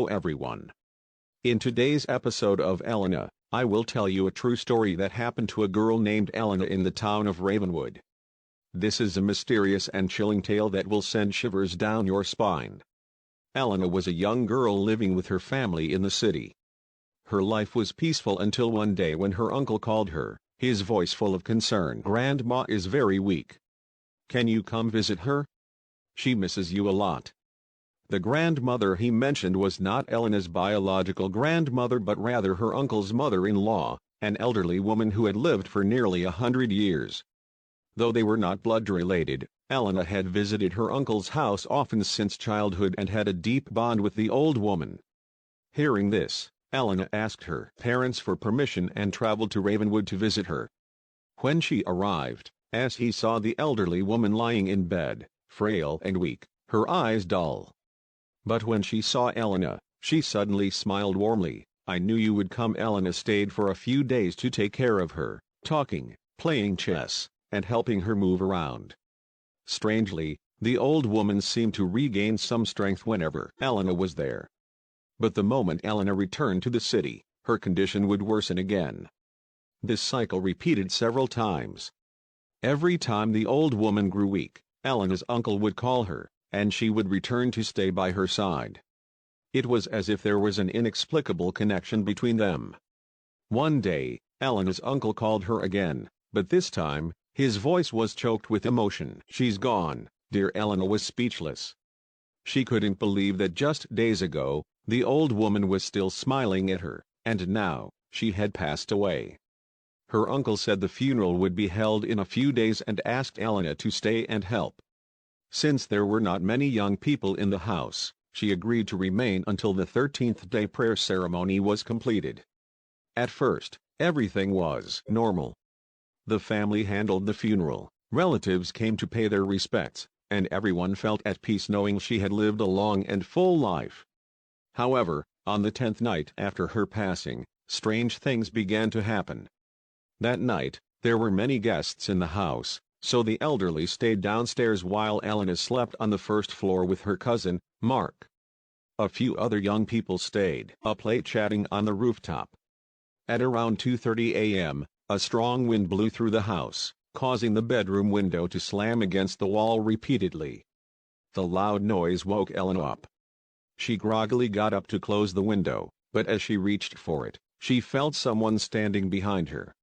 Hello everyone. In today's episode of Elena, I will tell you a true story that happened to a girl named Elena in the town of Ravenwood. This is a mysterious and chilling tale that will send shivers down your spine. Elena was a young girl living with her family in the city. Her life was peaceful until one day when her uncle called her, his voice full of concern. "Grandma is very weak. Can you come visit her? She misses you a lot." The grandmother he mentioned was not Elena's biological grandmother but rather her uncle's mother-in-law, an elderly woman who had lived for nearly 100 years. Though they were not blood-related, Elena had visited her uncle's house often since childhood and had a deep bond with the old woman. Hearing this, Elena asked her parents for permission and traveled to Ravenwood to visit her. When she arrived, as he saw the elderly woman lying in bed, frail and weak, her eyes dull. But when she saw Elena, she suddenly smiled warmly. "I knew you would come." Elena stayed for a few days to take care of her, talking, playing chess, and helping her move around. Strangely, the old woman seemed to regain some strength whenever Elena was there. But the moment Elena returned to the city, her condition would worsen again. This cycle repeated several times. Every time the old woman grew weak, Elena's uncle would call her, and she would return to stay by her side. It was as if there was an inexplicable connection between them. One day, Elena's uncle called her again, but this time, his voice was choked with emotion. "She's gone." Dear Elena was speechless. She couldn't believe that just days ago, the old woman was still smiling at her, and now, she had passed away. Her uncle said the funeral would be held in a few days and asked Elena to stay and help. Since there were not many young people in the house, she agreed to remain until the 13th day prayer ceremony was completed. At first, everything was normal. The family handled the funeral, relatives came to pay their respects, and everyone felt at peace knowing she had lived a long and full life. However, on the 10th night after her passing, strange things began to happen. That night, there were many guests in the house, so the elderly stayed downstairs while Elena slept on the first floor with her cousin, Mark. A few other young people stayed up late chatting on the rooftop. At around 2:30 a.m., a strong wind blew through the house, causing the bedroom window to slam against the wall repeatedly. The loud noise woke Elena up. She groggily got up to close the window, but as she reached for it, she felt someone standing behind her.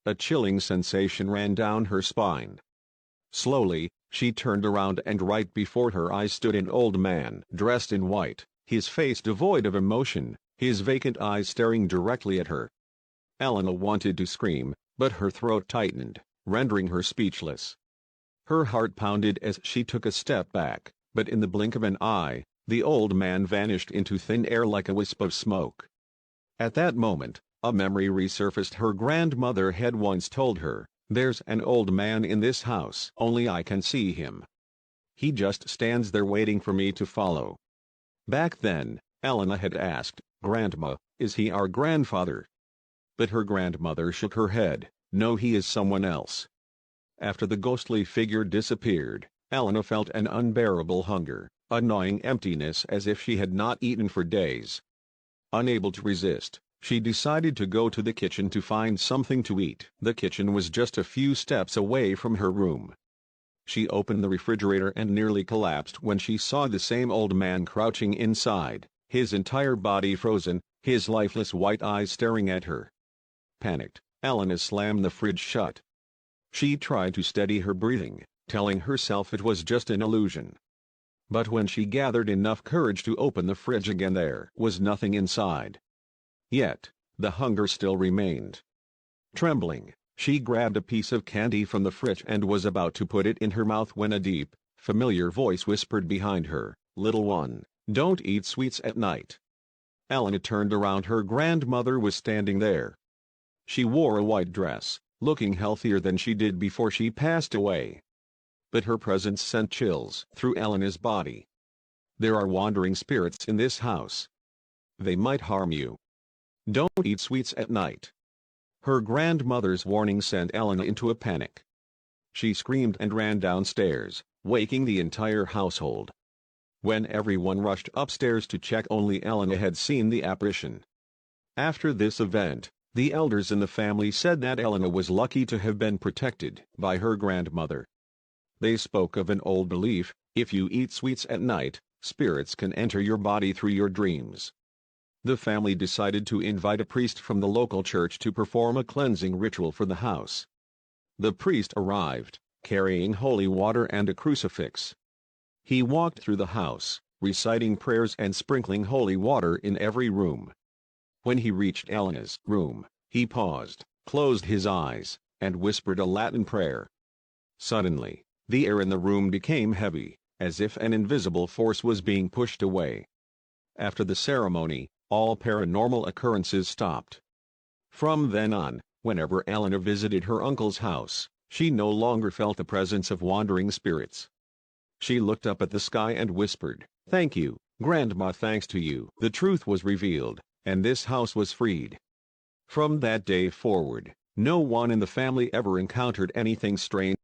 A chilling sensation ran down her spine. Slowly, she turned around and right before her eyes stood an old man dressed in white, his face devoid of emotion, his vacant eyes staring directly at her. Elena wanted to scream, but her throat tightened, rendering her speechless. Her heart pounded as she took a step back, but in the blink of an eye, the old man vanished into thin air like a wisp of smoke. At that moment, a memory resurfaced. Her grandmother had once told her, "There's an old man in this house, only I can see him. He just stands there waiting for me to follow." Back then, Elena had asked, "Grandma, is he our grandfather?" But her grandmother shook her head, "No, he is someone else." After the ghostly figure disappeared, Elena felt an unbearable hunger, a gnawing emptiness as if she had not eaten for days. Unable to resist, she decided to go to the kitchen to find something to eat. The kitchen was just a few steps away from her room. She opened the refrigerator and nearly collapsed when she saw the same old man crouching inside, his entire body frozen, his lifeless white eyes staring at her. Panicked, Elena slammed the fridge shut. She tried to steady her breathing, telling herself it was just an illusion. But when she gathered enough courage to open the fridge again, there was nothing inside. Yet, the hunger still remained. Trembling, she grabbed a piece of candy from the fridge and was about to put it in her mouth when a deep, familiar voice whispered behind her, "Little one, don't eat sweets at night." Elena turned around. Her grandmother was standing there. She wore a white dress, looking healthier than she did before she passed away. But her presence sent chills through Elena's body. "There are wandering spirits in this house. They might harm you. Don't eat sweets at night." Her grandmother's warning sent Elena into a panic. She screamed and ran downstairs, waking the entire household. When everyone rushed upstairs to check, only Elena had seen the apparition. After this event, the elders in the family said that Elena was lucky to have been protected by her grandmother. They spoke of an old belief: if you eat sweets at night, spirits can enter your body through your dreams. The family decided to invite a priest from the local church to perform a cleansing ritual for the house. The priest arrived, carrying holy water and a crucifix. He walked through the house, reciting prayers and sprinkling holy water in every room. When he reached Elena's room, he paused, closed his eyes, and whispered a Latin prayer. Suddenly, the air in the room became heavy, as if an invisible force was being pushed away. After the ceremony, all paranormal occurrences stopped. From then on, whenever Elena visited her uncle's house, she no longer felt the presence of wandering spirits. She looked up at the sky and whispered, "Thank you, Grandma, thanks to you." The truth was revealed, and this house was freed. From that day forward, no one in the family ever encountered anything strange